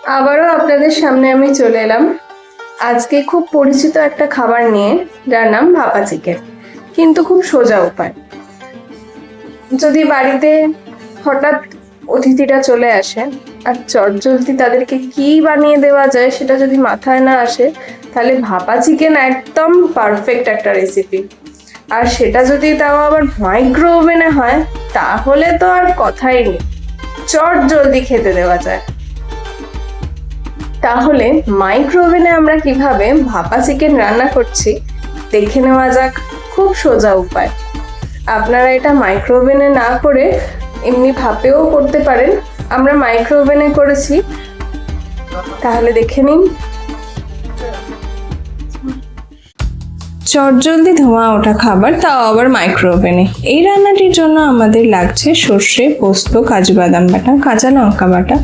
আবারও আপনাদের সামনে আমি চলে এলাম আজকে খুব পরিচিত একটা খাবার নিয়ে, যার নাম ভাপা চিকেন। কিন্তু খুব সোজা উপায়। যদি বাড়িতে হঠাৎ অতিথিরা চলে আসে আর চটজলদি তাদেরকে কি বানিয়ে দেওয়া যায় সেটা যদি মাথায় না আসে, তাহলে ভাপা চিকেন একদম পারফেক্ট একটা রেসিপি। আর সেটা যদি তাও আবার মাইক্রো ওভেনে হয়, তাহলে তো আর কথাই নেই, চটজলদি খেতে দেওয়া যায়। তাহলে মাইক্রো ওভেনে আমরা কিভাবে ভাপা চিকেন রান্না করছি দেখে নেওয়া যাক। খুব সোজা উপায়। আপনারা এটা মাইক্রো ওভেনে না করে এমনি ভাপেও করতে পারেন। আমরা মাইক্রো ওভেনে করেছি, তাহলে দেখে নিন। চটজলদি ধোয়া ওঠা খাবার, তাও আবার মাইক্রো ওভেনে। এই রান্নাটির জন্য আমাদের লাগছে সর্ষে, পোস্ত, কাজু বাদাম বাটা, কাঁচা লঙ্কা বাটা,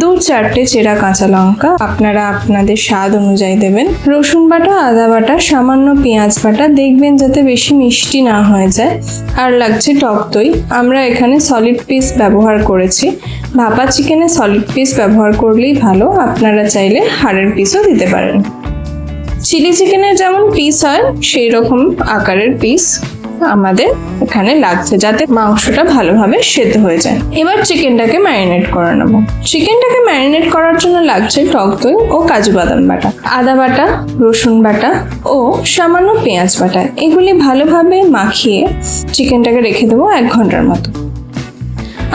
2-4টে চেরা কাঁচা লঙ্কা, আপনারা আপনাদের স্বাদ অনুযায়ী দেবেন, রসুন বাটা, আদা বাটা, সামান্য পেঁয়াজ বাটা, দেখবেন যাতে বেশি মিষ্টি না হয়ে যায়, আর লাগছে টক দই। আমরা এখানে সলিড পিস ব্যবহার করেছি। ভাপা চিকেনে সলিড পিস ব্যবহার করলেই ভালো, আপনারা চাইলে হাড়ের পিসও দিতে পারেন। চিলি চিকেনের যেমন পিস হয় সেই রকম আকারের পিস আমাদের এখানে লাগছে, যাতে মাংসটা ভালোভাবে সেদ্ধ হয়ে যায়। এবার চিকেনটাকে ম্যারিনেট করে নেব। চিকেনটাকে ম্যারিনেট করার জন্য লাগছে টক দই ও কাজু বাদাম বাটা, আদা বাটা, রসুন বাটা ও সামান্য পেঁয়াজ বাটা। এগুলি ভালোভাবে মাখিয়ে চিকেনটাকে রেখে দেবো 1 ঘন্টার মতো।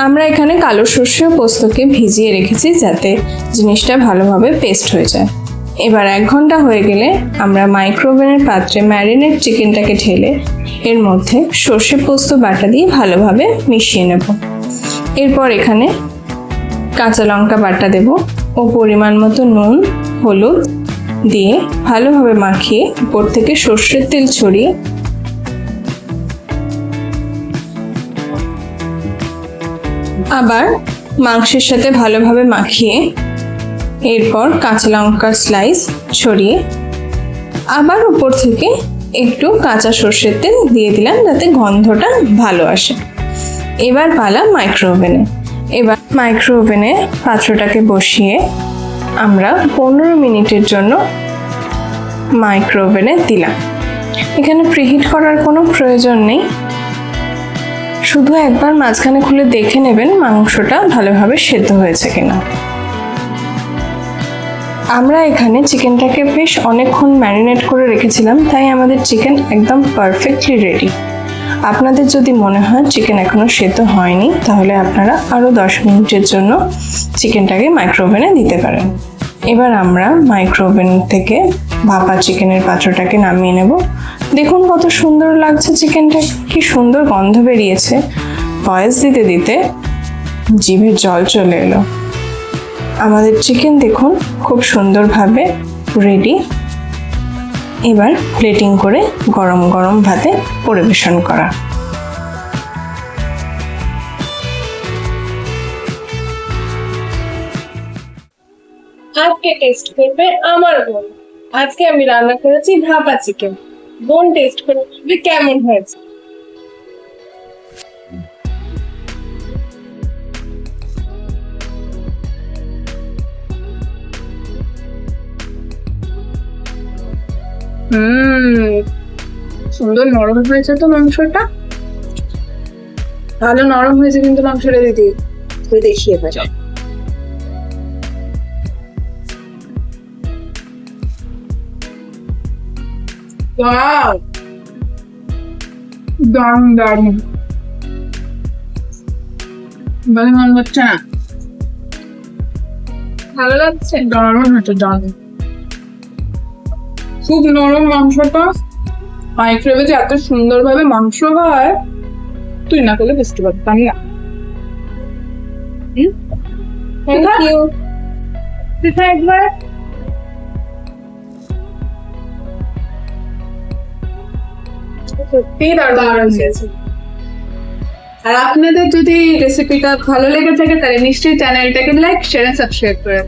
আমরা এখানে কালো সর্ষে ও পোস্তকে ভিজিয়ে রেখেছি, যাতে জিনিসটা ভালোভাবে পেস্ট হয়ে যায়। এবার 1 ঘন্টা হয়ে গেলে আমরা মাইক্রো ওভেনের পাত্রে ম্যারিনেট চিকেনটাকে ঢেলে এর মধ্যে সর্ষে পোস্ত বাটা দিয়ে ভালোভাবে মিশিয়ে নেব। এরপর এখানে কাঁচা লঙ্কা বাটা দেব ও পরিমাণ মতো নুন, হলুদ দিয়ে ভালোভাবে মাখিয়ে উপর থেকে সর্ষের তেল ছড়িয়ে আবার মাংসের সাথে ভালোভাবে মাখিয়ে এরপর কাঁচা লঙ্কার স্লাইস ছড়িয়ে আবার উপর থেকে একটু কাঁচা সর্ষের তেল দিয়ে দিলাম, যাতে গন্ধটা ভালো আসে। এবার পালা মাইক্রো ওভেনে। এবার মাইক্রো ওভেনে পাত্রটাকে বসিয়ে আমরা 15 মিনিটের জন্য মাইক্রো ওভেনে দিলাম। এখানে প্রিহিট করার কোনো প্রয়োজন নেই, শুধু একবার মাঝখানে খুলে দেখে নেবেন মাংসটা ভালোভাবে সেদ্ধ হয়েছে কিনা। আমরা এখানে চিকেনটাকে বেশ অনেকক্ষণ ম্যারিনেট করে রেখেছিলাম, তাই আমাদের চিকেন একদম পারফেক্টলি রেডি। আপনাদের যদি মনে হয় চিকেন এখনো সেদ্ধ হয়নি, তাহলে আপনারা আরও 10 মিনিটের জন্য চিকেনটাকে মাইক্রো ওভেনে দিতে পারেন। এবার আমরা মাইক্রো ওভেন থেকে ভাপা চিকেনের পাত্রটাকে নামিয়ে নেব। দেখুন কত সুন্দর লাগছে চিকেনটা, কি সুন্দর গন্ধ বেরিয়েছে। ভয়েস দিতে দিতে জিভে জল চলে এলো। আমাদের চিকেন দেখুন খুব সুন্দরভাবে রেডি। এবার প্লেটিং করে গরম গরম ভাতে পরিবেশন করা। আজকে টেস্ট করবে আমার বোন। আজকে আমি রান্না করেছি ভাপা চিকেন। বোন টেস্ট করে বলবে কেমন হয়েছে। সুন্দর নরম হয়েছে তো মাংসটা, ভালো নরম হয়েছে কিন্তু মাংসটা দিদি তুই দেখিয়ে পাই। দারুণ দারুণ, ভালো মন হচ্ছে না, ভালো লাগছে, দারুণ হচ্ছে, দারুণ। খুব নরম মাংসটা, মাইক্রোওয়েভে যে এত সুন্দরভাবে মাংস হয় তুই না করলে বুঝতে পারতাম না। Thank you. একবার সত্যি দারুণ হয়েছে। আর আপনাদের যদি রেসিপিটা ভালো লেগে থাকে, তাহলে নিশ্চয়ই চ্যানেলটাকে লাইক, শেয়ার, সাবস্ক্রাইব করে